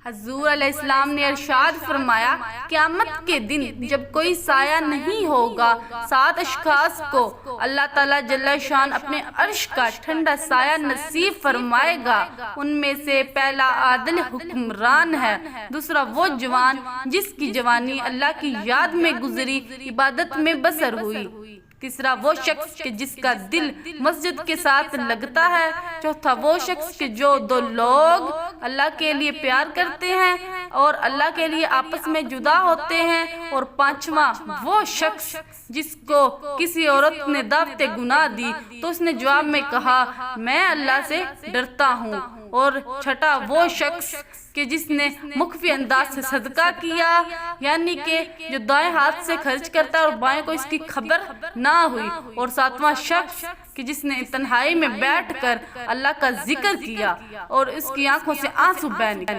حضور علیہ السلام نے ارشاد فرمایا، قیامت کے دن جب کوئی سایہ نہیں ہوگا، 7 اشخاص کو اللہ تعالیٰ جل شان اپنے عرش کا ٹھنڈا سایہ نصیب فرمائے گا۔ ان میں سے پہلا عادل حکمران ہے، دوسرا وہ جوان جس کی جوانی اللہ کی یاد میں گزری، عبادت میں بسر ہوئی، تیسرا وہ شخص کہ جس کا دل مسجد کے ساتھ لگتا ہے، چوتھا وہ شخص کہ جو 2 لوگ اللہ کے لیے پیار کرتے ہیں اور اللہ کے لیے آپس میں جدا ہوتے ہیں، اور پانچواں وہ شخص جس کو کسی عورت نے دعوت گناہ دی تو اس نے جواب میں کہا میں اللہ سے ڈرتا ہوں، اور چھٹا وہ شخص کہ جس نے مخفی انداز سے صدقہ کیا، یعنی کہ جو دائیں ہاتھ سے خرچ کرتا ہے اور بائیں کو اس کی خبر نہ ہوئی، اور ساتواں شخص کہ جس نے تنہائی میں بیٹھ کر اللہ کا ذکر کیا اور اس کی آنکھوں سے آنسو بہہ نکلے۔